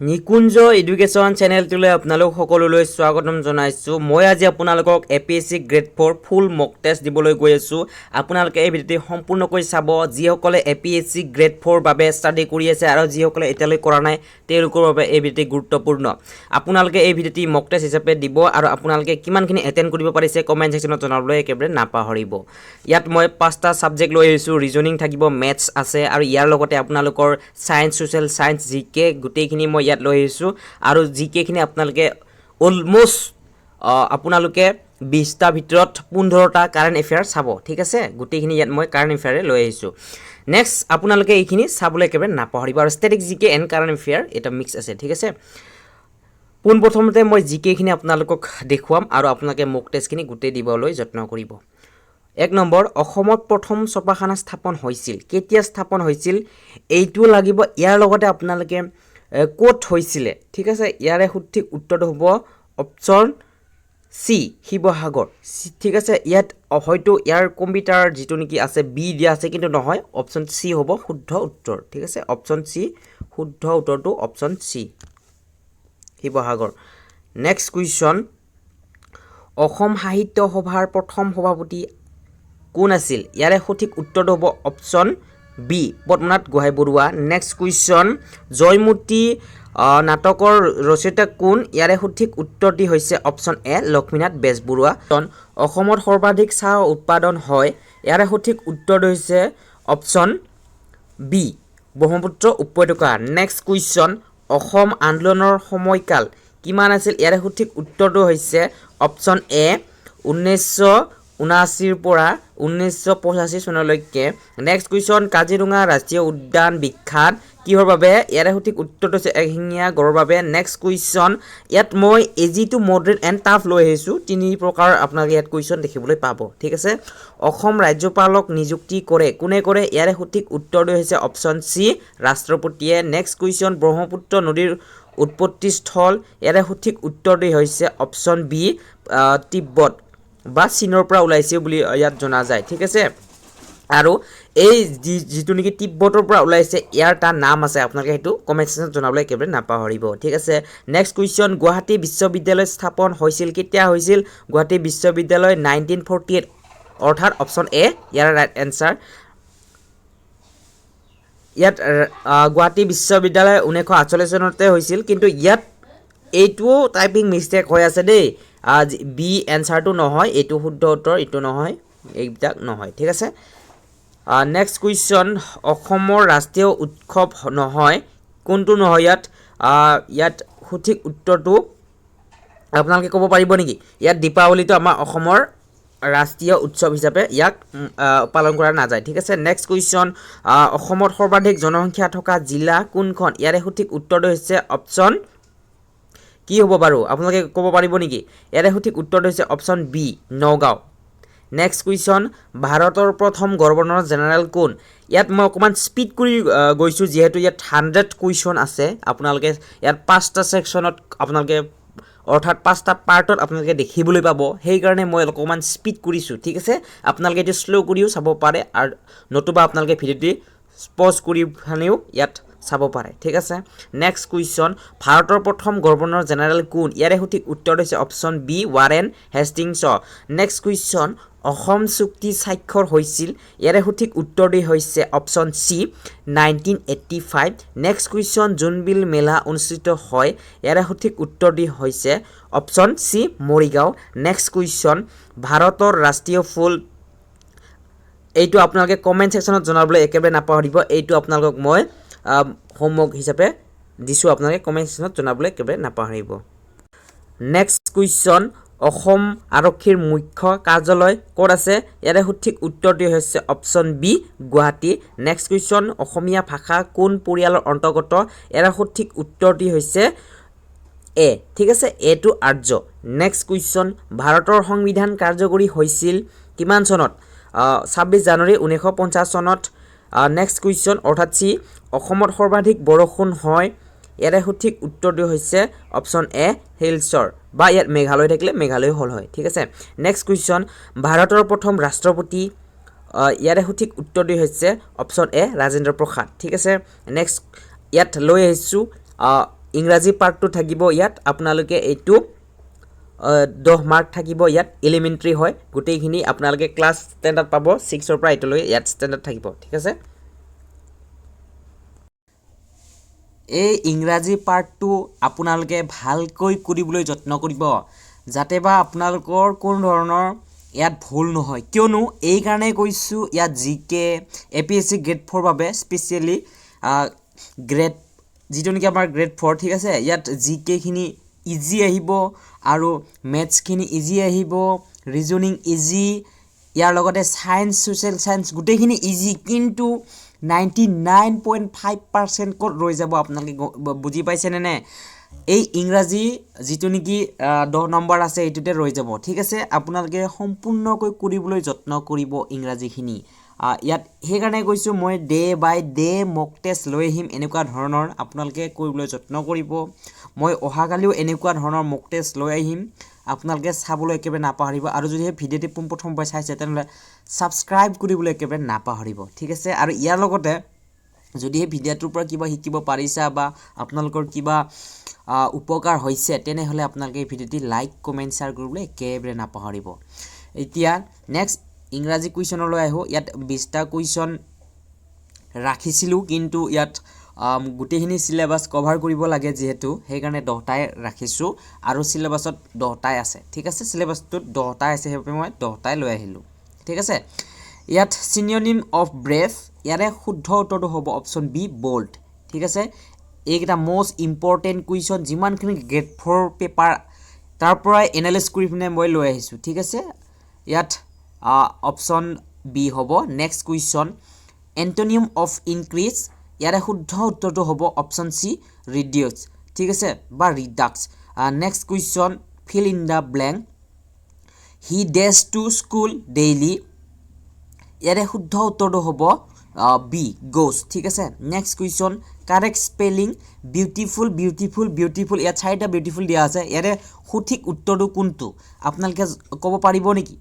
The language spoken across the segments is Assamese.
নিকুঞ্জ এডুকেশ্যন চেনেলটোলৈ আপোনালোক সকলোলৈ স্বাগতম জনাইছোঁ। মই আজি আপোনালোকক APSC grade 4 full mock test দিবলৈ গৈ আছোঁ। আপোনালোকে এই ভিডিঅ'টি সম্পূৰ্ণকৈ চাব। যিসকলে APSC গ্ৰেড 4 বাবে ষ্টাডি কৰি আছে আৰু যিসকলে এতিয়ালৈ কৰা নাই তেওঁলোকৰ বাবে এই ভিডিঅ'টি গুৰুত্বপূৰ্ণ। আপোনালোকে এই ভিডিঅ'টি মক টেষ্ট হিচাপে দিব আৰু আপোনালোকে কিমানখিনি এটেণ্ড কৰিব পাৰিছে কমেণ্ট ছেকশ্যনত জনাবলৈ একেবাৰে নাপাহৰিব। ইয়াত মই 5টা ছাবজেক্ট লৈ আহিছোঁ। ৰিজনিং থাকিব, মেথছ আছে আৰু ইয়াৰ লগতে আপোনালোকৰ ছায়েন্স, ছ'চিয়েল ছায়েন্স, জিকে গোটেইখিনি মই ইয়াত লৈ আহিছোঁ আৰু জিকেখিনি আপোনালোকে অলম'ষ্ট আপোনালোকে 20টা ভিতৰত 15টা কাৰেণ্ট এফেয়াৰ চাব। ঠিক আছে, গোটেইখিনি ইয়াত মই কাৰেণ্ট এফেয়াৰে লৈ আহিছোঁ। নেক্সট আপোনালোকে এইখিনি চাবলৈ একেবাৰে নাপাহৰিব আৰু ষ্টেটিক জিকে এণ্ড কাৰেণ্ট এফেয়াৰ এটা মিক্স আছে। ঠিক আছে, পোনপ্ৰথমতে মই জিকেখিনি আপোনালোকক দেখুৱাম আৰু আপোনালোকে মক টেষ্টখিনি গোটেই দিবলৈ যত্ন কৰিব। 1 নম্বৰ, অসমত প্ৰথম ছপাখানা স্থাপন হৈছিল, কেতিয়া স্থাপন হৈছিল এইটো লাগিব। ইয়াৰ লগতে আপোনালোকে ক'ত হৈছিলে। ঠিক আছে, ইয়াৰে সঠিক উত্তৰটো হ'ব অপশ্যন চি, শিৱসাগৰ। ঠিক আছে, ইয়াত হয়তো ইয়াৰ কম্পিউটাৰ যিটো নেকি আছে বি দিয়া আছে, কিন্তু নহয়, অপশ্যন চি হ'ব শুদ্ধ উত্তৰ। ঠিক আছে, অপশ্যন চি শুদ্ধ উত্তৰটো option C, Sivasagar. Next question, Assam সাহিত্য সভাৰ প্ৰথম সভাপতি কোন আছিল? ইয়াৰে সঠিক উত্তৰটো হ'ব option B, Padmanath Gohain Barua. Next question, Joymoti নাটকৰ ৰচয়িতা কোন? ইয়াৰে সঠিক উত্তৰটি হৈছে অপশ্যন এ, লক্ষ্মীনাথ বেজবৰুৱা। অসমত সৰ্বাধিক চাহ উৎপাদন হয়, ইয়াৰে সঠিক উত্তৰটো হৈছে অপশ্যন বি, ব্ৰহ্মপুত্ৰ উপত্যকা। নেক্সট কুৱেশ্যন, অসম আন্দোলনৰ সময়কাল কিমান আছিল? ইয়াৰে সঠিক উত্তৰটো হৈছে অপশ্যন এ, 1979 পৰা 1985 চনলৈকে। নেক্সট কুৱেশ্যন, কাজিৰঙা ৰাষ্ট্ৰীয় উদ্যান বিখ্যাত কিহৰ বাবে? ইয়াৰে সঠিক উত্তৰটো হৈছে এশিঙীয়া গঁড়ৰ বাবে। নেক্সট কুৱেশ্যন, ইয়াত মই easy to moderate and tough লৈ আহিছোঁ। 3 প্ৰকাৰ আপোনালোকে ইয়াত কুৱেশ্যন দেখিবলৈ পাব। ঠিক আছে, অসম ৰাজ্যপালক নিযুক্তি কৰে, কোনে কৰে? ইয়াৰে সঠিক উত্তৰটো হৈছে অপশ্যন চি, ৰাষ্ট্ৰপতিয়ে। নেক্সট কুৱেশ্যন, ব্ৰহ্মপুত্ৰ নদীৰ উৎপত্তিস্থল, ইয়াৰে সঠিক উত্তৰটো হৈছে অপশ্যন বি, তিব্বত বা চীনৰ পৰা ওলাইছে বুলি ইয়াত জনা যায়। ঠিক আছে, আৰু এই যিটো নেকি তিব্বতৰ পৰা ওলাইছে ইয়াৰ এটা নাম আছে, আপোনালোকে সেইটো কমেণ্ট ছেকশ্যনত জনাবলৈ একেবাৰে নাপাহৰিব। ঠিক আছে, নেক্সট কুৱেশ্যন, গুৱাহাটী বিশ্ববিদ্যালয় স্থাপন হৈছিল, কেতিয়া হৈছিল? গুৱাহাটী বিশ্ববিদ্যালয় 1948, অৰ্থাৎ option A year right answer. ইয়াত গুৱাহাটী বিশ্ববিদ্যালয় 1948 চনতে হৈছিল, কিন্তু ইয়াত এইটোও টাইপিং মিষ্টেক হৈ আছে দেই। বি এনচাৰটো নহয়, এইটো শুদ্ধ উত্তৰ, এইটো নহয়, এইবিলাক নহয়। ঠিক আছে, নেক্সট কুৱেশ্যন, অসমৰ ৰাষ্ট্ৰীয় উৎসৱ নহয়, কোনটো নহয় ইয়াত? ইয়াত সঠিক উত্তৰটো আপোনালোকে ক'ব পাৰিব নেকি? ইয়াত দীপাৱলীটো আমাৰ অসমৰ ৰাষ্ট্ৰীয় উৎসৱ হিচাপে ইয়াক পালন কৰা নাযায়। ঠিক আছে, নেক্সট কুৱেশ্যন, অসমত সৰ্বাধিক জনসংখ্যা থকা জিলা কোনখন? ইয়াৰে সঠিক উত্তৰটো হৈছে অপশ্যন কি হ'ব বাৰু? আপোনালোকে ক'ব পাৰিব নেকি? ইয়াৰে সঠিক উত্তৰটো হৈছে option B, Nagaon. Next question, ভাৰতৰ প্ৰথম গভৰ্ণৰ জেনেৰেল কোন? ইয়াত মই অকণমান স্পীড কৰি গৈছোঁ, যিহেতু ইয়াত 100 কুৱেশ্যন আছে। আপোনালোকে ইয়াত 5টা ছেকশ্যনত আপোনালোকে অৰ্থাৎ 5টা পাৰ্টত আপোনালোকে দেখিবলৈ পাব, সেইকাৰণে মই অকণমান স্পীড কৰিছোঁ। ঠিক আছে, আপোনালোকে এইটো শ্ল' কৰিও চাব পাৰে আৰু নতুবা আপোনালোকে ভিডিঅ'টি পজ কৰি ফালেও ইয়াত চাব পাৰে। ঠিক আছে, নেক্সট কুৱেশ্যন, ভাৰতৰ প্ৰথম গভৰ্ণৰ জেনেৰেল কোন? ইয়াৰে সঠিক উত্তৰ হৈছে option B, Warren Hastings. Next question, Assam চুক্তি স্বাক্ষৰ হৈছিল, ইয়াৰে সঠিক উত্তৰটি হৈছে option C, 1985। Next question, Jonbeel Mela অনুষ্ঠিত হয়, ইয়াৰে সঠিক উত্তৰটি হৈছে option C, Morigaon. Next question, ভাৰতৰ ৰাষ্ট্ৰীয় ফুল, এইটো আপোনালোকে কমেণ্ট ছেকশ্যনত জনাবলৈ একেবাৰে নাপাহৰিব। এইটো আপোনালোকক মই হোমৱৰ্ক হিচাপে দিছোঁ, আপোনালোকে কমেণ্ট ছেকশ্যনত জনাবলৈ একেবাৰে নাপাহৰিব। নেক্সট কুৱেশ্যন, অসম আৰক্ষীৰ মুখ্য কাৰ্যালয় ক'ত আছে? ইয়াৰে সঠিক উত্তৰটি হৈছে option B, Guwahati. Next question, Assamese ভাষা কোন পৰিয়ালৰ অন্তৰ্গত? ইয়াৰে সঠিক উত্তৰটি হৈছে এ। ঠিক আছে, এটো আৰ্য। নেক্সট কুৱেশ্যন, ভাৰতৰ সংবিধান কাৰ্যকৰী হৈছিল কিমান চনত? 26 জানুৱাৰী 1950 চনত। নেক্সট কুৱেশ্যন, অৰ্থাৎ চি, অসমত সৰ্বাধিক বৰষুণ হয়, ইয়াৰে সঠিক উত্তৰটো হৈছে অপশ্যন এ, শিলচৰ, বা ইয়াত মেঘালয় থাকিলে মেঘালয় হ'ল হয়। ঠিক আছে, নেক্সট কুৱেশ্যন, ভাৰতৰ প্ৰথম ৰাষ্ট্ৰপতি ইয়াৰে সঠিক উত্তৰটি হৈছে অপশ্যন এ ৰাজেন্দ্ৰ প্ৰসাদ। ঠিক আছে, নেক্সট ইয়াত লৈ আহিছোঁ ইংৰাজী পাৰ্টটো থাকিব ইয়াত আপোনালোকে এইটো 10 মাৰ্ক থাকিব ইয়াত এলিমেণ্টাৰী হয় গোটেইখিনি আপোনালোকে ক্লাছ 10ত পাব 6ৰ পৰা 8 লৈ ইয়াত ষ্টেণ্ডাৰ্ড থাকিব ঠিক আছে এই ইংৰাজী পাৰ্টটো আপোনালোকে ভালকৈ কৰিবলৈ যত্ন কৰিব যাতে বা আপোনালোকৰ কোন ধৰণৰ ইয়াত ভুল নহয় কিয়নো এই কাৰণে কৈছোঁ ইয়াত জিকে এপিএসসি গ্ৰেড 4 বাবে স্পেশালি গ্ৰেড যিটো নেকি আমাৰ গ্ৰেড 4 ঠিক আছে ইয়াত জিকে খিনি ইজি আহিব আৰু ম্যাথছ খিনি ইজি আহিব ৰিজনিং ইজি ইয়াৰ লগতে সায়েন্স সোশ্যাল সায়েন্স গোটেইখিনি ইজি কিন্তু 99.5% ক'ত ৰৈ যাব আপোনালোকে বুজি পাইছে নে এই ইংৰাজী যিটো নেকি 10 নম্বৰ আছে এইটোতে ৰৈ যাব ঠিক আছে আপোনালোকে সম্পূৰ্ণকৈ কৰিবলৈ যত্ন কৰিব ইংৰাজীখিনি ইয়াত সেইকাৰণে কৈছোঁ মই ডে বাই ডে মক টেষ্ট লৈ আহিম এনেকুৱা ধৰণৰ আপোনালোকে কৰিবলৈ যত্ন কৰিব মই অহাকালিও এনেকুৱা ধৰণৰ মক টেষ্ট লৈ আহিম আপোনালোকে চাবলৈ একেবাৰে নাপাহৰিব আৰু যদি এই ভিডিঅ'টি পোনপ্ৰথমবাৰ চাইছে তেনেহ'লে ছাবস্ক্ৰাইব কৰিবলৈ একেবাৰে নাপাহৰিব ঠিক আছে আৰু ইয়াৰ লগতে যদি এই ভিডিঅ'টোৰ পৰা কিবা শিকিব পাৰিছা বা আপোনালোকৰ কিবা উপকাৰ হৈছে তেনেহ'লে আপোনালোকে এই ভিডিঅ'টি লাইক কমেণ্ট শ্বেয়াৰ কৰিবলৈ একেবাৰে নাপাহৰিব এতিয়া নেক্সট ইংৰাজী কুৱেশ্যনলৈ আহোঁ ইয়াত 20টা কুৱেশ্যন ৰাখিছিলোঁ কিন্তু ইয়াত গোটেইখিনি সিলেবাস কভাৰ কৰিব লাগে যেহেতু সেইকাৰণে 10টাই ৰাখিছোঁ আৰু সিলেবাসত 10টাই আছে ঠিক আছে সিলেবাসটোত 10টাই আছে সেইবাবে মই 10টাই লৈ আহিলোঁ ঠিক আছে ইয়াত সিনোনিম অফ ব্ৰেভ ইয়াৰে শুদ্ধ উত্তৰটো হ'ব অপচন বি বোল্ড ঠিক আছে এইকেইটা মোষ্ট ইম্পৰ্টেণ্ট কুৱেশ্যন যিমানখিনি গ্ৰেড 4 পেপাৰ তাৰ পৰাই এনালাইজ কৰি পিনে মই লৈ আহিছোঁ ঠিক আছে ইয়াত অপচন বি হ'ব next question antonym of increase ইয়াৰে শুদ্ধ উত্তৰটো হ'ব অপচন সি ৰিডিউস ঠিক আছে বা ৰিডাক্স next question fill in the blank he does to school daily ইয়াৰে শুদ্ধ উত্তৰটো হ'ব বি গোজ ঠিক আছে next question correct spelling beautiful beautiful beautiful ইয়াত 4টা বিউটিফুল দিয়া আছে ইয়াৰে সঠিক উত্তৰটো কোনটো আপোনালোকে ক'ব পাৰিব নেকি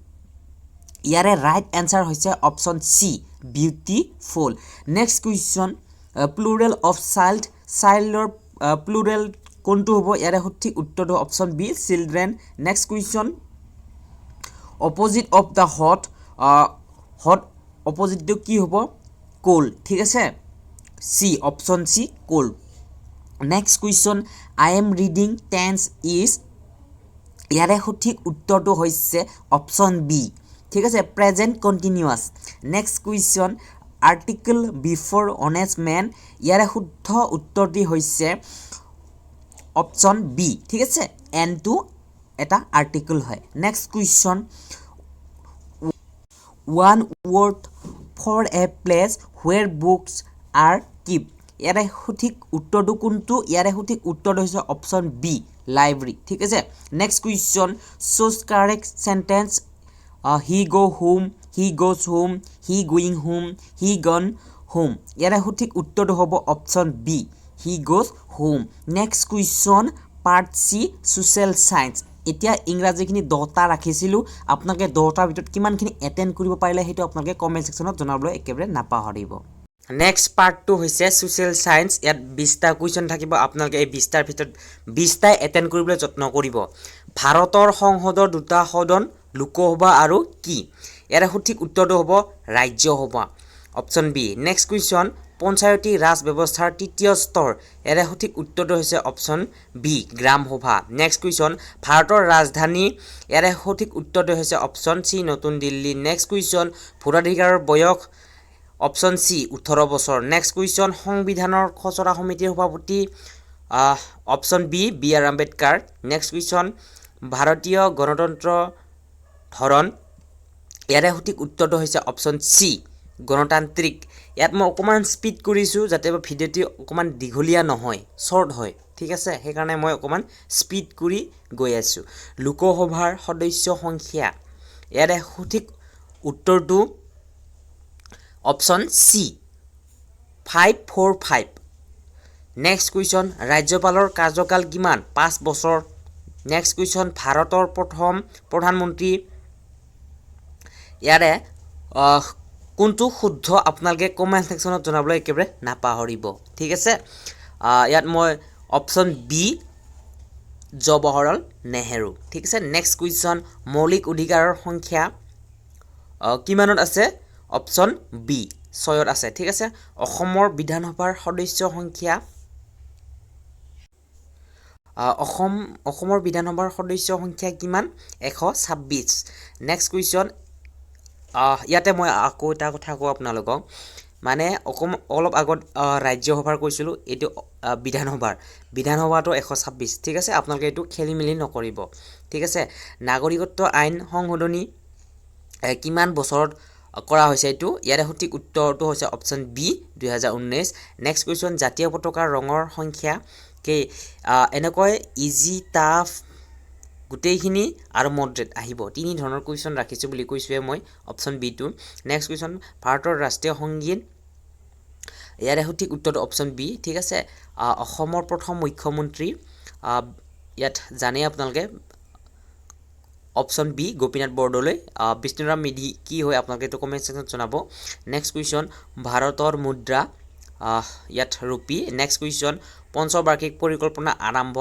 ইয়াৰে ৰাইট এনসাৰ হৈছে option C beautiful next question plural of child চাইল্ডৰ প্লুৰেল কোনটো হ'ব ইয়াৰে সঠিক উত্তৰটো option B children next question opposite of the hot hot অপোজিটটো কি হ'ব কোল্ড ঠিক আছে C option C cold next question I am reading tense is ইয়াৰে সঠিক উত্তৰটো হৈছে অপচন বি ঠিক আছে present continuous next question article before honest men ইয়াৰে শুদ্ধ উত্তৰটি হৈছে অপচন বি ঠিক আছে এন টু এটা আৰ্টিকল হয় next question one word for a place where books are keep ইয়াৰে সঠিক উত্তৰটো কোনটো ইয়াৰে সঠিক উত্তৰটো হৈছে অপচন বি লাইব্ৰেৰী ঠিক আছে next question choose correct sentence he go home he goes home he going home he gone home ইয়াৰে সঠিক উত্তৰটো হ'ব option B he goes home next question part C social science এতিয়া ইংৰাজীখিনি 10টা ৰাখিছিলোঁ আপোনালোকে 10টাৰ ভিতৰত কিমানখিনি এটেণ্ড কৰিব পাৰিলে সেইটো আপোনালোকে কমেণ্ট ছেকশ্যনত জনাবলৈ একেবাৰে নাপাহৰিব নেক্সট পাৰ্টটো হৈছে সোশ্যাল সায়েন্স ইয়াত 20টা কুৱেশ্যন থাকিব আপোনালোকে এই 20টাৰ ভিতৰত 20টাই এটেণ্ড কৰিবলৈ যত্ন কৰিব ভাৰতৰ সংসদৰ দুটা সদন লোকসভা আৰু কি ইয়াৰে সঠিক উত্তৰটো হ'ব Rajya Sabha option B next question Panchayati Raj ব্যৱস্থাৰ তৃতীয় স্তৰ ইয়াৰে সঠিক উত্তৰটো হৈছে অপচন বি গ্ৰাম সভা নেক্সট কুৱেশ্যন ভাৰতৰ ৰাজধানী ইয়াৰে সঠিক উত্তৰটো হৈছে অপচন সি নতুন দিল্লী নেক্সট কুৱেশ্যন ভোটাধিকাৰৰ বয়স অপচন সি 18 বছৰ নেক্সট কুৱেশ্যন সংবিধানৰ খচৰা সমিতিৰ সভাপতি option B B R Ambedkar next question ভাৰতীয় গণতন্ত্ৰ ধৰণ ইয়াৰে সঠিক উত্তৰটো হৈছে অপচন সি গণতান্ত্ৰিক ইয়াত মই অকণমান স্পীড কৰিছোঁ যাতে ভিডিঅ'টি অকণমান দীঘলীয়া নহয় শ্বৰ্ট হয় ঠিক আছে সেইকাৰণে মই অকণমান স্পীড কৰি গৈ আছোঁ লোকসভাৰ সদস্য সংখ্যা ইয়াৰে সঠিক উত্তৰটো অপচন সি 545 নেক্সট কুৱেশ্যন ৰাজ্যপালৰ কাৰ্যকাল কিমান 5 বছৰ নেক্সট কুৱেশ্যন ভাৰতৰ প্ৰথম প্ৰধানমন্ত্ৰী ইয়াৰে কোনটো শুদ্ধ আপোনালোকে কমেণ্ট ছেকশ্যনত জনাবলৈ একেবাৰে নাপাহৰিব ঠিক আছে ইয়াত মই অপশ্যন বি জৱাহৰলাল নেহেৰু ঠিক আছে নেক্সট কুৱেশ্যন মৌলিক অধিকাৰৰ সংখ্যা কিমানত আছে অপশ্যন বি 6ত আছে ঠিক আছে অসমৰ বিধানসভাৰ সদস্য সংখ্যা অসমৰ বিধানসভাৰ সদস্য সংখ্যা কিমান 126 নেক্সট কুৱেশ্যন ইয়াতে মই আকৌ এটা কথা কওঁ আপোনালোকক মানে অলপ আগত ৰাজ্যসভাৰ কৈছিলোঁ এইটো বিধানসভাটো 126 ঠিক আছে আপোনালোকে এইটো খেলি মেলি নকৰিব ঠিক আছে নাগৰিকত্ব আইন সংশোধনী কিমান বছৰত কৰা হৈছে এইটো ইয়াৰে সঠিক উত্তৰটো হৈছে অপশ্যন বি 2019 নেক্সট কুৱেশ্যন জাতীয় পতাকাৰ ৰঙৰ সংখ্যা এনেকৈ ইজি টাফ গোটেইখিনি আৰু মডাৰেট আহিব তিনি ধৰণৰ কুৱেশ্যন ৰাখিছোঁ বুলি কৈছোঁৱে মই অপশ্যন বি টো নেক্সট কুৱেশ্যন ভাৰতৰ ৰাষ্ট্ৰীয় সংগীত ইয়াৰে সঠিক উত্তৰটো অপশ্যন বি ঠিক আছে অসমৰ প্ৰথম মুখ্যমন্ত্ৰী ইয়াত জানে আপোনালোকে অপশ্যন বি গোপীনাথ বৰদলৈ বিষ্ণুৰাম মেধি কি হয় আপোনালোকে এইটো কমেণ্ট ছেকশ্যনত জনাব নেক্সট কুৱেশ্যন ভাৰতৰ মুদ্ৰা ইয়াত ৰূপী নেক্সট কুৱেশ্যন পঞ্চবাৰ্ষিক পৰিকল্পনা আৰম্ভ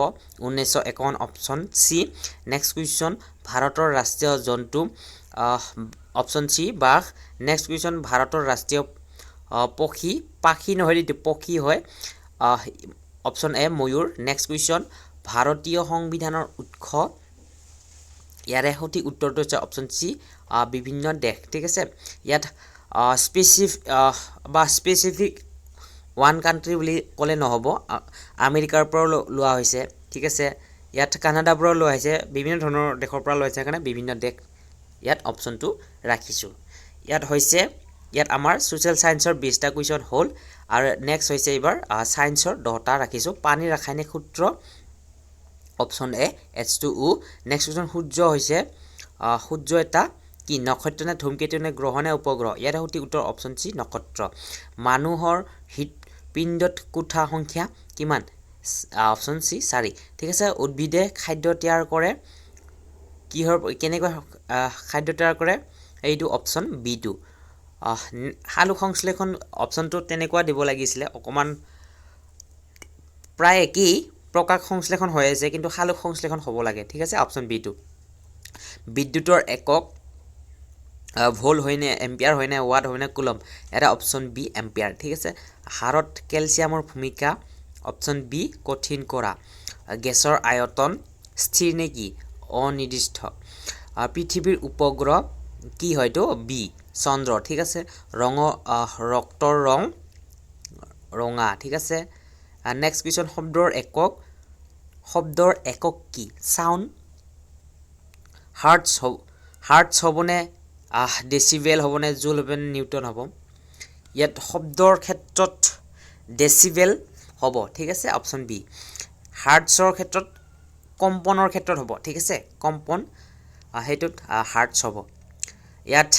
1951 অপশ্যন চি নেক্সট কুৱেশ্যন ভাৰতৰ ৰাষ্ট্ৰীয় জন্তু অপশ্যন চি বাঘ নেক্সট কুৱেশ্যন ভাৰতৰ ৰাষ্ট্ৰীয় পক্ষী পাখি নহয় এইটো পক্ষী হয় option A Mayur next question ভাৰতীয় সংবিধানৰ উৎস ইয়াৰে সঠিক উত্তৰটো হৈছে অপশ্যন চি বিভিন্ন দেশ ঠিক আছে ইয়াত স্পেচিফিক ওৱান কাণ্ট্ৰি বুলি ক'লে নহ'ব আমেৰিকাৰ পৰা লোৱা হৈছে ঠিক আছে ইয়াত কানাডাৰ পৰা লোৱা হৈছে বিভিন্ন ধৰণৰ দেশৰ পৰা লোৱা হৈছে কাৰণে বিভিন্ন দেশ ইয়াত অপশ্যনটো ৰাখিছোঁ ইয়াত আমাৰ ছ'চিয়েল ছায়েন্সৰ 20টা কুৱেশ্যন হ'ল আৰু নেক্সট হৈছে এইবাৰ ছায়েন্সৰ 10টা ৰাখিছোঁ পানীৰ ৰাসায়নিক সূত্ৰ option A H2O next question সূৰ্য হৈছে সূৰ্য এটা কি নক্ষত্ৰ নে ধূমকেতু নে গ্ৰহ নে উপগ্ৰহ ইয়াৰ সঠিক উত্তৰ অপশ্যন চি নক্ষত্ৰ মানুহৰ হৃদপিণ্ডত কোঠা সংখ্যা কিমান অপশ্যন চি 4 ঠিক আছে উদ্ভিদে খাদ্য তৈয়াৰ কৰে কেনেকৈ খাদ্য তৈয়াৰ কৰে এইটো অপশ্যন বি টো সালোক সংশ্লেষণ অপশ্যনটো তেনেকুৱা দিব লাগিছিলে অকমান প্ৰায় একেই প্ৰকাশ সংশ্লেষণ হৈ আছে কিন্তু সালোক সংশ্লেষণ হ'ব লাগে ঠিক আছে অপশ্যন বি টো বিদ্যুতৰ একক ভোল্ট হয়নে এম্পিয়াৰ হয়নে ৱাট হয়নে কুলম এটা অপশ্যন বি এম্পিয়াৰ ঠিক আছে হাড়ত কেলছিয়ামৰ ভূমিকা অপশ্যন বি কঠিন কৰা গেছৰ আয়তন স্থিৰ নে কি অনিৰ্দিষ্ট পৃথিৱীৰ উপগ্ৰহ কি হয়তো বি চন্দ্ৰ ঠিক আছে ৰক্তৰ ৰং ৰঙা ঠিক আছে নেক্সট কুৱেশ্যন শব্দৰ একক কি সাউণ্ড হাৰ্টছ হ'বনে ডেচিবেল হ'বনে জুল হ'বনে নিউটন হ'ব ইয়াত শব্দৰ ক্ষেত্ৰত ডেচিবেল হ'ব ঠিক আছে অপশ্যন বি হাৰ্টছৰ ক্ষেত্ৰত কম্পনৰ ক্ষেত্ৰত হ'ব ঠিক আছে কম্পন সেইটোত হাৰ্টছ হ'ব ইয়াত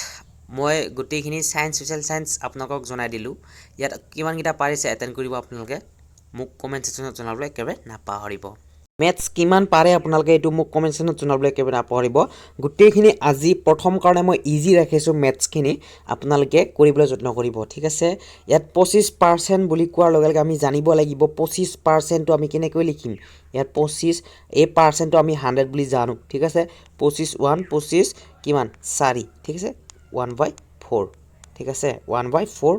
মই গোটেইখিনি সায়েন্স সোশ্যাল সায়েন্স আপোনালোকক জনাই দিলোঁ ইয়াত কিমানকেইটা পাৰিছে এটেণ্ড কৰিব আপোনালোকে মোক কমেণ্ট ছেকশ্যনত জনাবলৈ একেবাৰে নাপাহৰিব মেথছ কিমান পাৰে আপোনালোকে এইটো মোক কমেণ্ট ছেকশ্যনত জনাবলৈ একেবাৰে নাপাহৰিব গোটেইখিনি আজি প্ৰথম কাৰণে মই ইজি ৰাখিছোঁ মেথছখিনি আপোনালোকে কৰিবলৈ যত্ন কৰিব ঠিক আছে ইয়াত 25% বুলি কোৱাৰ লগে লগে আমি জানিব লাগিব 25%টো আমি কেনেকৈ লিখিম ইয়াত 25 এই পাৰ্চেণ্টটো আমি 100 বুলি জানো ঠিক আছে 25 কিমান 4 ঠিক আছে 1/4 ঠিক আছে 1/4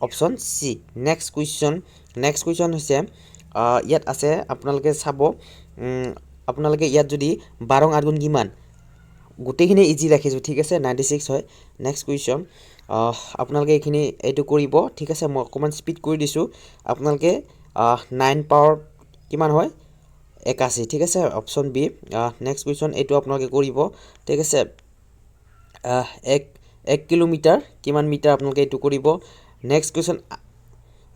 অপশ্যন চি নেক্সট কুৱেশ্যন হৈছে ইয়াত আছে আপোনালোকে চাব আপোনালোকে ইয়াত যদি 12 8 গুণ কিমান গোটেইখিনি ইজি ৰাখিছোঁ ঠিক আছে 96 হয় নেক্সট কুৱেশ্যন আপোনালোকে এইটো কৰিব ঠিক আছে মই অকণমান স্পীড কৰি দিছোঁ আপোনালোকে 9 পাৱাৰ কিমান হয় 81 ঠিক আছে অপশ্যন বি নেক্সট কুৱেশ্যন এইটো আপোনালোকে কৰিব ঠিক আছে 1 কিলোমিটাৰ কিমান মিটাৰ আপোনালোকে এইটো কৰিব নেক্সট কুৱেশ্যন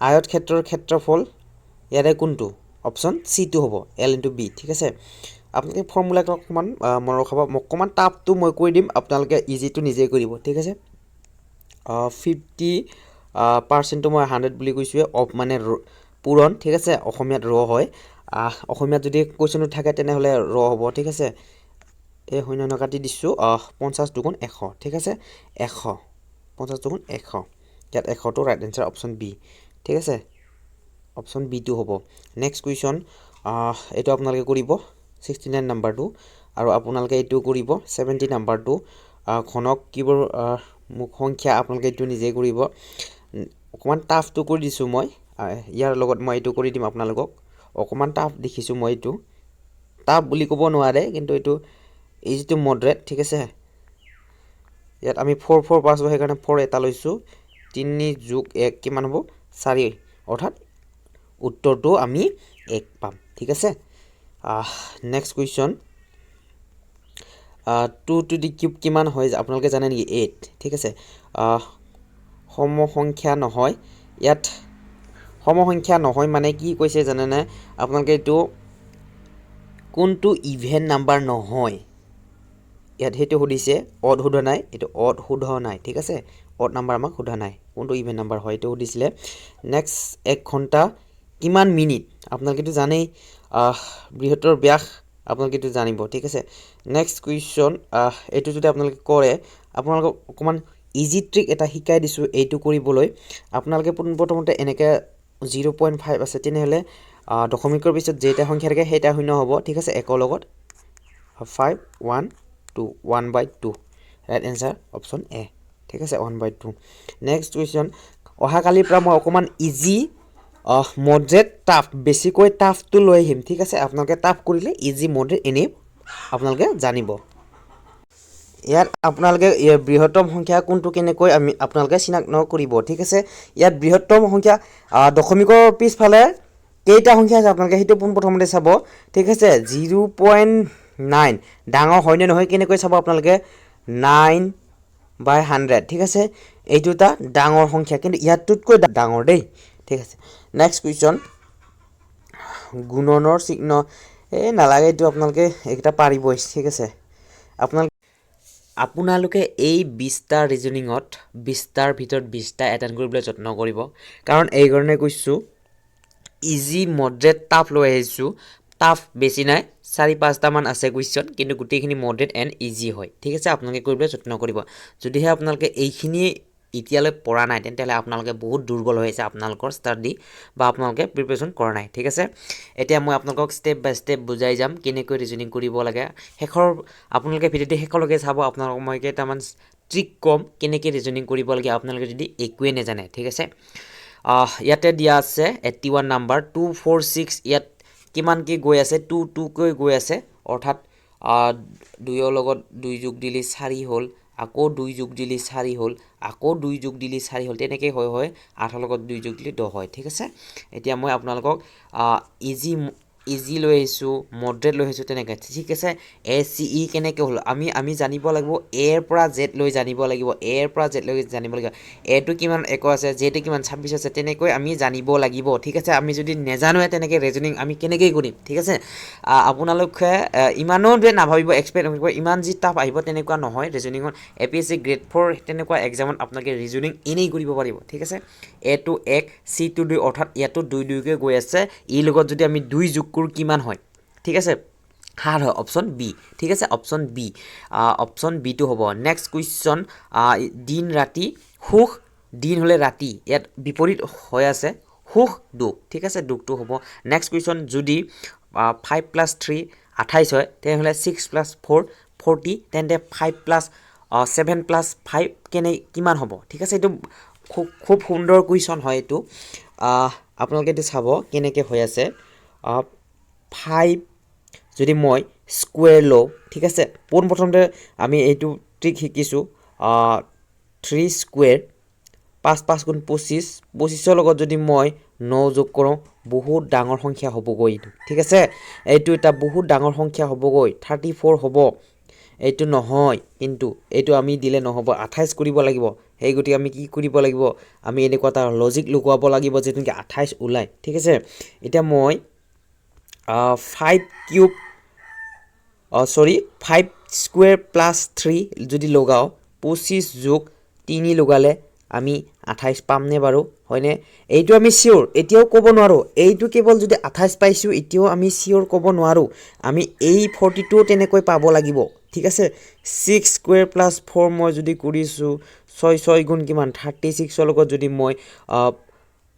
আয়ত ক্ষেত্ৰৰ ক্ষেত্ৰফল ইয়াৰে কোনটো অপশ্যন চি টো হ'ব L * B ঠিক আছে আপোনালোকে ফৰ্মুলাটো অকণমান মনত ৰখাব অকণমান টাফটো মই কৈ দিম আপোনালোকে ইজিটো নিজে কৰিব ঠিক আছে 50%টো মই 100 বুলি কৈছোঁ মানে পূৰণ ঠিক আছে অসমীয়াত ৰ হয় অসমীয়াত যদি কুৱেশ্যনটো থাকে তেনেহ'লে ৰ হ'ব ঠিক আছে এই শূন্য কাটি দিছোঁ 50 * 100 ঠিক আছে 100 50 * 100 ইয়াত 100টো ৰাইট এনচাৰ অপশ্যন বি ঠিক আছে অপশ্যন বিটো হ'ব নেক্সট কুৱেশ্যন এইটো আপোনালোকে কৰিব 69 নাম্বাৰটো আৰু আপোনালোকে এইটো কৰিব 70 নাম্বাৰটো ঘনক কিবোৰ মুখ সংখ্যা আপোনালোকে এইটো নিজে কৰিব অকমান টাফটো কৰি দিছোঁ মই ইয়াৰ লগত মই এইটো কৰি দিম আপোনালোকক অকমান টাফ দেখিছোঁ মই এইটো টাফ বুলি ক'ব নোৱাৰে কিন্তু এইটো ইজ টু মডাৰেট ঠিক আছে ইয়াত আমি 4 পাছ হয় সেইকাৰণে 4 এটা লৈছোঁ 3 যোগ 1 কিমান হ'ব 4 অৰ্থাৎ উত্তৰটো আমি 1 পাম ঠিক আছে next question 2 to the cube কিমান হয় আপোনালোকে জানে নেকি 8 ঠিক আছে সমসংখ্যা নহয় ইয়াত সমসংখ্যা নহয় মানে কি কৈছে জানেনে আপোনালোকে এইটো কোনটো ইভেন নাম্বাৰ নহয় ইয়াত হেতু সুধিছে অড সোধা নাই এটো অড সোধা নাই ঠিক আছে অড নাম্বাৰ আমাক সোধা নাই কোনটো ইভেন নাম্বাৰ হয় এটো সুধিছিলে নেক্সট 1 ঘন্টা কিমান মিনিট আপোনালোকে তো জানেই বৃহত্তৰ ব্যাস আপোনালোকে তো জানিব ঠিক আছে নেক্সট কুৱেশ্যন এটো যদি আপোনালোকে কৰে আপোনালোকক অকমান ইজি ট্ৰিক এটা শিকাই দিছো এইটো কৰিবলৈ আপোনালোকে প্ৰথমতে এনেকে 0.5 আছে তেনেহলে দশমিকৰ পিছত যেটা সংখ্যা থাকে হেটা শূন্য হ'ব ঠিক আছে একৰ লগত 5 1 2 1/2 ৰাইট এনসাৰ অপচন এ ঠিক আছে 1/2 নেক্সট কুৱেশ্যন অহা কালিৰ পৰা মই অকমান ইজি মডাৰেট টাফ বেছিকৈ টাফটো লৈ আহিম ঠিক আছে আপোনালোকে টাফ কৰিলে ইজি মডাৰেট এনে আপোনালোকে জানিব ইয়াত আপোনালোকে বৃহত্তম সংখ্যা কোনটো কেনেকৈ আমি আপোনালোকে চিনাক্ত কৰিব ঠিক আছে ইয়াত বৃহত্তম সংখ্যা দশমিকৰ পিছফালে কেইটা সংখ্যা আছে আপোনালোকে হেতু প্ৰথমতে চাব ঠিক আছে 0.9 ডাঙৰ হয় নে নহয় কেনেকৈ চাব আপোনালোকে 9/100 ঠিক আছে এইটো এটা ডাঙৰ সংখ্যা কিন্তু ইয়াতকৈ ডাঙৰ দেই ঠিক আছে নেক্সট কুৱেশ্যন গুণনৰ চিহ্ন নালাগে এইটো আপোনালোকে একটা পাৰিবই ঠিক আছে আপোনালোকে এই 20টা ৰিজনিঙত 20টাৰ ভিতৰত 20টা এটেন্ড কৰিবলৈ যত্ন কৰিব কাৰণ এই কাৰণে কৈছো ইজি মডাৰেট টাফ লৈ আহিছো টাফ বেছি নাই 4-5টা মান আছে কুৱেশ্যন কিন্তু গুটেইখিনি মডাৰেট এন্ড ইজি হয় ঠিক আছে আপোনালোকে কৰিবলৈ যত্ন কৰিব যদিহে আপোনালোকে এইখিনি ইতিয়ালৈ পঢ়া নাই তেন্তে আপোনালোকে বহুত দুৰ্বল হৈ আছে আপোনালোকৰ ষ্টাডি বা আপোনালোকে প্ৰিপাৰেচন কৰা নাই ঠিক আছে এতিয়া মই আপোনালোকক ষ্টেপ বাই ষ্টেপ বুজাই যাম কেনেকৈ ৰিজনিং কৰিব লাগে হেখৰ আপোনালোকে ভিডিওটো হেখলৈকে চাব আপোনালোকক মই কেইটামান ট্ৰিক কম কেনেকৈ ৰিজনিং কৰিব লাগে আপোনালোকে যদি একোৱে নেজানে ঠিক আছে ইয়াতে দিয়া আছে 81 নাম্বাৰ 246 ইয়াত কিমান কি গৈ আছে 2 কৈ গৈ আছে অৰ্থাৎ 2 লগত 2 যোগ দিলে 4 হ'ল আকৌ 2 যোগ দিলে 4 হ'ল আকৌ 2 যোগ দিলে 4 হ'ল তেনেকৈ হয় 8 লগত 2 যোগ দিলে 10 হয় ঠিক আছে এতিয়া মই আপোনালোকক ইজি লৈ আহিছো মডাৰেট লৈ আহিছো তেনেকৈ ঠিক আছে এ চি ই কেনেকৈ হ'ল আমি জানিব লাগিব এ ৰ পৰা জেড লৈ জানিব লাগিব এ ৰ পৰা জেড লৈ জানিব লাগিব এ টো কিমান 1 আছে জেড কিমান 26 আছে তেনেকৈ আমি জানিব লাগিব ঠিক আছে আমি যদি নেজানোৱে তেনেকৈ ৰিজনিং আমি কেনেকৈ কৰিম ঠিক আছে আপোনালোকে ইমানো নাভাবিব এক্সপেক্ট কৰিব ইমান যি টাফ আহিব তেনেকুৱা নহয় ৰিজনিঙত এপিএসসি গ্ৰেড 4 তেনেকুৱা এক্সামত আপোনালোকে ৰিজনিং এনেই কৰিব পাৰিব ঠিক আছে এ টো 1 সি টো 2 অৰ্থাৎ ইয়াতো 2 কৈ গৈ আছে ই লগত যদি আমি 2 যোগ কৰো কিমান হয় ঠিক আছে 7 হয় অপচন বি ঠিক আছে অপচন বি টো হ'ব নেক্সট কুৱেশ্যন দিন ৰাতি সুখ দিন হলে ৰাতি ইয়াত বিপৰীত হৈ আছে সুখ দুখ ঠিক আছে দুখটো হ'ব নেক্সট কুৱেশ্যন যদি 5 + 3 28 হয় তেনেহলে 6 + 4 40 তেন্তে 5 + 7 + 5 কিমান হ'ব ঠিক আছে এইটো খুব সুন্দৰ কুৱেশ্যন হয় এইটো আপোনালোকে এইটো চাব কেনেকৈ হৈ আছে 5 যদি মই স্কোয়াৰ লওঁ ঠিক আছে প্ৰথমতে আমি এইটো ট্ৰিক শিকিছো 3 স্কোয়াৰ 5 গুণ 25 25ৰ লগত যদি মই 9 যোগ কৰোঁ বহুত ডাঙৰ সংখ্যা হ'বগৈ এইটো ঠিক আছে এইটো এটা বহুত ডাঙৰ সংখ্যা হ'বগৈ 34 হ'ব এইটো নহয় কিন্তু এইটো আমি দিলে নহব 28 কৰিব লাগিব এই গতি আমি কি কৰিব লাগিব আমি এনেকুৱা এটা লজিক লগাব লাগিব যে তুমি 28 ওলাই ঠিক আছে এটা মই 5 কিউব 5 স্কোয়াৰ প্লাস 3 যদি লগাও 25 যোগ 3 লগালে আমি 28 পামনে বাৰু হয়নে এইটো আমি সিওৰ এতিয়াও ক'ব নোৱাৰো এইটো কেৱল যদি 28 পাইছো এতিয়াও আমি সিওৰ ক'ব নোৱাৰো আমি এই 42 তেনেকৈ পাব লাগিব ঠিক আছে 6 স্কোয়াৰ প্লাস 4 মই যদি কৰিছো 6 গুণ কিমান 36 লগত যদি মই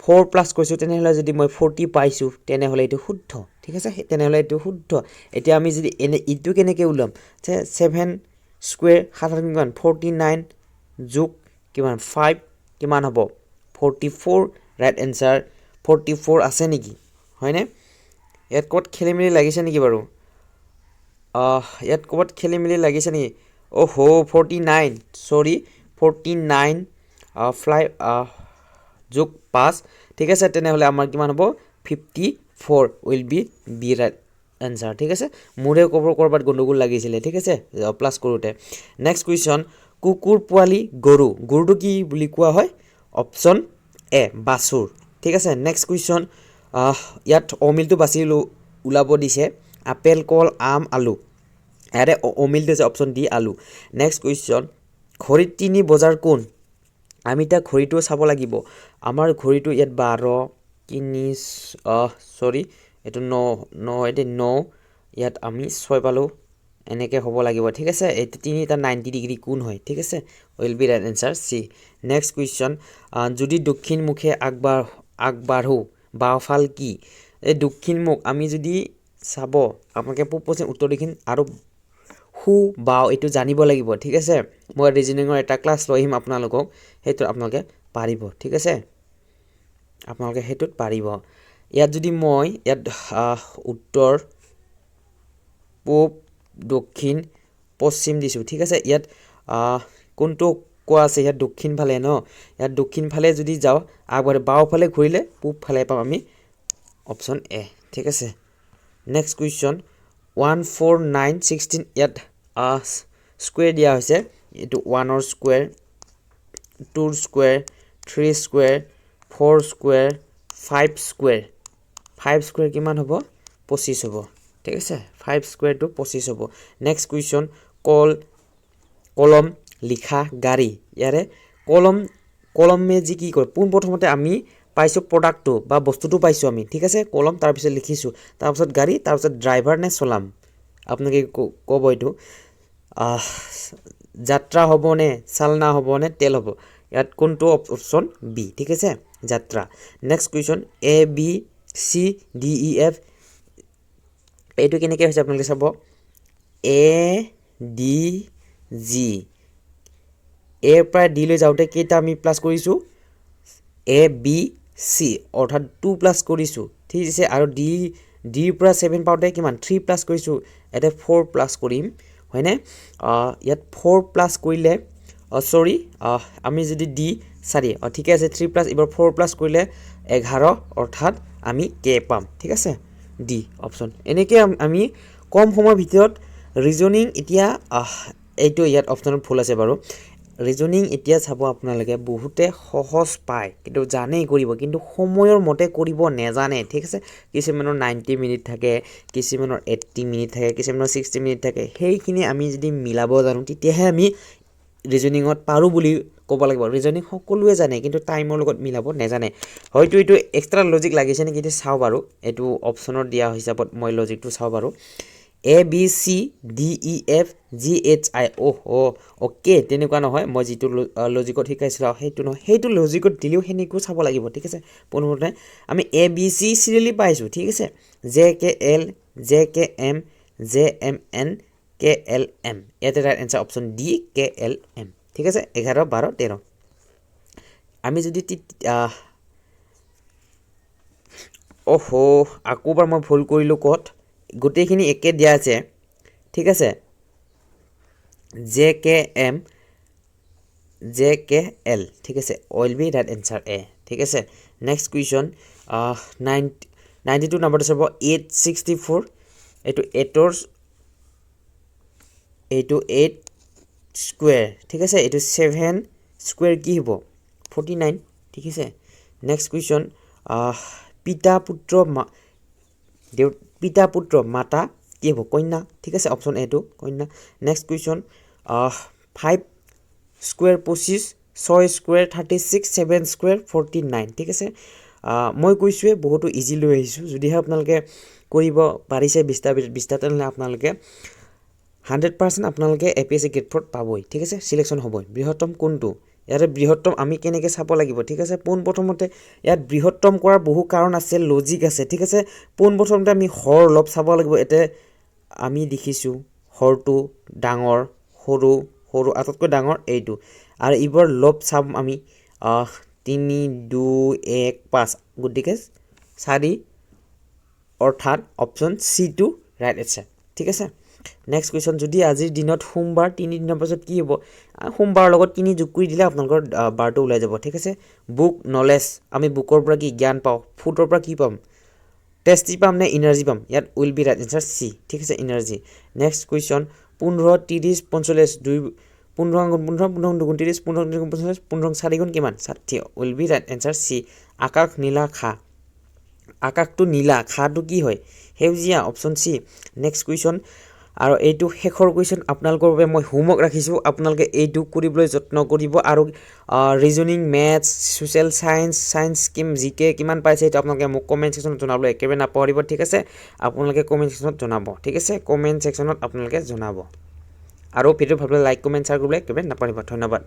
4 প্লাছ কৰিছোঁ তেনেহ'লে যদি মই 40 পাইছোঁ তেনেহ'লে এইটো শুদ্ধ ঠিক আছে তেনেহ'লে এইটো শুদ্ধ এতিয়া আমি যদি এনে ইটো কেনেকৈ ওলাম যে 7 স্কুৱেৰ 7 কিমান 49 যোগ কিমান 5 কিমান হ'ব 44 ৰাইট এনসাৰ 44 আছে নেকি হয়নে ইয়াত ক'ত খেলিমেলি লাগিছে নেকি বাৰু ইয়াত ক'ত খেলিমেলি লাগিছে নেকি ওহো 49 সৰি 49 ফ্লাই যোগ 5 ঠিক আছে তেনেহ'লে আমাৰ কিমান হ'ব 54 উইল বি ৰাইট এনসাৰ ঠিক আছে মোৰে ক'ৰবাত গণ্ডগোল লাগিছিলে ঠিক আছে প্লাছ কৰোঁতে নেক্সট কুৱেশ্যন কুকুৰ পোৱালি গৰুটো কি বুলি কোৱা হয় অপশ্যন এ বাছুৰ ঠিক আছে নেক্সট কুৱেশ্যন ইয়াত অমিলটো বাছি ওলাব দিছে আপেল কল আম আলু ইয়াতে অমিলটো আছে অপশ্যন ডি আলু নেক্সট কুৱেশ্যন ঘড়ীত 3 বজাৰ কোন আমি এতিয়া ঘড়ীটো চাব লাগিব আমাৰ ঘড়ীটো ইয়াত 12 3 এইটো 9 এতিয়া 9 ইয়াত আমি 6 পালোঁ এনেকৈ হ'ব লাগিব ঠিক আছে এইটো 3 টা 90 ডিগ্ৰী কোন হয় ঠিক আছে will be right answer C next question যদি দক্ষিণ মুখে আগবাঢ়ো বাওঁফাল কি এই দক্ষিণ মুখ আমি যদি চাব আপোনালোকে পূব পশ্চিম উত্তৰ দক্ষিণ আৰু হু বাও এইটো জানিব লাগিব ঠিক আছে মই ৰিজনিঙৰ এটা ক্লাছ লৈ আহিম আপোনালোকক সেইটো আপোনালোকে পাৰিব ঠিক আছে আপোনালোকে সেইটোত পাৰিব ইয়াত যদি মই ইয়াত উত্তৰ পূব দক্ষিণ পশ্চিম দিছোঁ ঠিক আছে ইয়াত কোনটো কোৱা আছে ইয়াত দক্ষিণ ফালে ন ইয়াত দক্ষিণ ফালে যদি যাওঁ আগবাঢ়ি বাওঁফালে ঘূৰিলে পূব ফালে পাম আমি অপশ্যন এ ঠিক আছে নেক্সট কুৱেশ্যন 14916 ইয়াত স্কুৱেৰ দিয়া হৈছে এইটো 1ৰ স্কুৱেৰ 2ৰ square 3 square 4 square 5 square 5 square কিমান হ'ব 25 হ'ব ঠিক আছে 5 স্কুৱেৰটো 25 হ'ব নেক্সট কুৱেশ্যন কলম লিখা গাড়ী ইয়াৰে কলমে যি কি কৰে পোনপ্ৰথমতে আমি পাইছোঁ প্ৰডাক্টটো বা বস্তুটো পাইছোঁ আমি ঠিক আছে কলম তাৰপিছত লিখিছোঁ তাৰপিছত গাড়ী তাৰপিছত ড্ৰাইভাৰ নে চলাম আপোনালোকে ক'ব এইটো যাত্ৰা হ'বনে চালনা হ'বনে তেল হ'ব ইয়াত কোনটো অপশ্যন বি ঠিক আছে যাত্ৰা next question A B C D E F এইটো কেনেকৈ হৈছে আপোনালোকে চাব এ ডি জি এৰ পৰা ডি লৈ যাওঁতে কেইটা আমি প্লাছ কৰিছোঁ এ বি চি অৰ্থাৎ 2 প্লাছ কৰিছোঁ ঠিক আছে আৰু ডিৰ পৰা 7 পাওঁতে কিমান 3 প্লাছ কৰিছোঁ ইয়াতে 4 প্লাছ কৰিম হয়নে ইয়াত 4 প্লাছ কৰিলে আমি যদি ডি 4 ঠিকে আছে 3 প্লাছ এবাৰ 4 প্লাছ কৰিলে 11 অৰ্থাৎ আমি কে পাম ঠিক আছে ডি অপশ্যন এনেকৈ আমি কম সময়ৰ ভিতৰত ৰিজনিং এতিয়া এইটো ইয়াত অপশ্যনত ভুল আছে বাৰু ৰিজনিং এতিয়া চাব আপোনালোকে বহুতে সহজ পায় কিন্তু জানেই কৰিব কিন্তু সময়ৰ মতে কৰিব নেজানে ঠিক আছে কিছুমানৰ 90 মিনিট থাকে কিছুমানৰ 80 মিনিট থাকে কিছুমানৰ 60 মিনিট থাকে সেইখিনি আমি যদি মিলাব জানো তেতিয়াহে আমি ৰিজনিঙত পাৰোঁ বুলি ক'ব লাগিব ৰিজনিং সকলোৱে জানে কিন্তু টাইমৰ লগত মিলাব নেজানে হয়তো এইটো এক্সট্ৰা লজিক লাগিছে নেকি এতিয়া চাওঁ বাৰু এইটো অপশ্যনত দিয়া হিচাপত মই লজিকটো চাওঁ বাৰু A B C D E F G H I okay তেনেকুৱা নহয় মই যিটো লজিকত শিকাইছিলোঁ সেইটো নহয় সেইটো লজিকত দিলেও সেনেকৈও চাব লাগিব ঠিক আছে পোনপ্ৰথমে আমি এ বি চি চিৰিয়েলি পাইছোঁ ঠিক আছে J K L J K M J M N K L M ইয়াতে right answer option D K L M ঠিক আছে 11 12 13 আমি যদি আকৌ এবাৰ মই ভুল কৰিলোঁ ক'ত গোটেইখিনি একে দিয়া আছে ঠিক আছে J K M J K L ঠিক আছে will be right answer A ঠিক আছে নেক্সট কুৱেশ্যন 92 নম্বৰটো চাব 864 এইটো 8 স্কুৱেৰ ঠিক আছে এইটো 7 স্কুৱেৰ কি হ'ব 49 ঠিক আছে নেক্সট কুৱেশ্যন পিতা পুত্ৰ মাতা কি হ'ব কন্যা ঠিক আছে অপশ্যন এটো কন্যা next question 5 square 25 6 square 36 7 square 49 ঠিক আছে মই কৈছোঁৱে বহুতো ইজি লৈ আহিছোঁ যদিহে আপোনালোকে কৰিব পাৰিছে 20টা ভিতৰত 20টা তেনেহ'লে আপোনালোকে 100% আপোনালোকে APSC গ্ৰেড 4 পাবই ঠিক আছে সিলেকশ্যন হ'বই বৃহত্তম কোনটো ইয়াতে বৃহত্তম আমি কেনেকৈ চাব লাগিব ঠিক আছে পোনপ্ৰথমতে ইয়াত বৃহত্তম কৰাৰ বহু কাৰণ আছে লজিক আছে ঠিক আছে পোনপ্ৰথমতে আমি হৰ লব চাব লাগিব এতে আমি দেখিছোঁ হৰটো ডাঙৰ সৰু সৰু আটাইতকৈ ডাঙৰ এইটো আৰু এইবোৰ লব চাম আমি 3 2 1 5 গতিকে 4 অৰ্থাৎ অপশ্যন চিটো ৰাইট এনচাৰ ঠিক আছে নেক্সট কুৱেশ্যন যদি আজিৰ দিনত সোমবাৰ 3 দিনৰ পাছত কি হ'ব সোমবাৰৰ লগত 3 যোগ কৰি দিলে আপোনালোকৰ বাৰটো ওলাই যাব ঠিক আছে বুক নলেজ আমি বুকৰ পৰা কি জ্ঞান পাওঁ ফুডৰ পৰা কি পাম টেষ্টি পাম নে এনাৰ্জি পাম ইয়াত will be right answer C ঠিক আছে এনাৰ্জি নেক্সট কুৱেশ্যন 15 30 45 2 15 15 15 2 30 15 2 45 15 4 গুণ কিমান 60 will be right answer C আকাশ নীলা খা আকাশটো নীলা খাটো কি হয় সেউজীয়া অপশ্যন চি নেক্সট কুৱেশ্যন আৰু এইটো শেষৰ কুৱেশ্যন আপোনালোকৰ বাবে মই হোমৱৰ্ক ৰাখিছোঁ আপোনালোকে এইটো কৰিবলৈ যত্ন কৰিব আৰু reasoning maths social science scheme জিকে কিমান পাইছে এইটো আপোনালোকে মোক কমেণ্ট ছেকশ্যনত জনাবলৈ একেবাৰে নাপাহৰিব ঠিক আছে আপোনালোকে কমেণ্ট ছেকশ্যনত জনাব ঠিক আছে কমেণ্ট ছেকশ্যনত আপোনালোকে জনাব আৰু ভিডিঅ' ভাল পালে লাইক কমেণ্ট শ্বেয়াৰ কৰিবলৈ একেবাৰে নাপাহৰিব ধন্যবাদ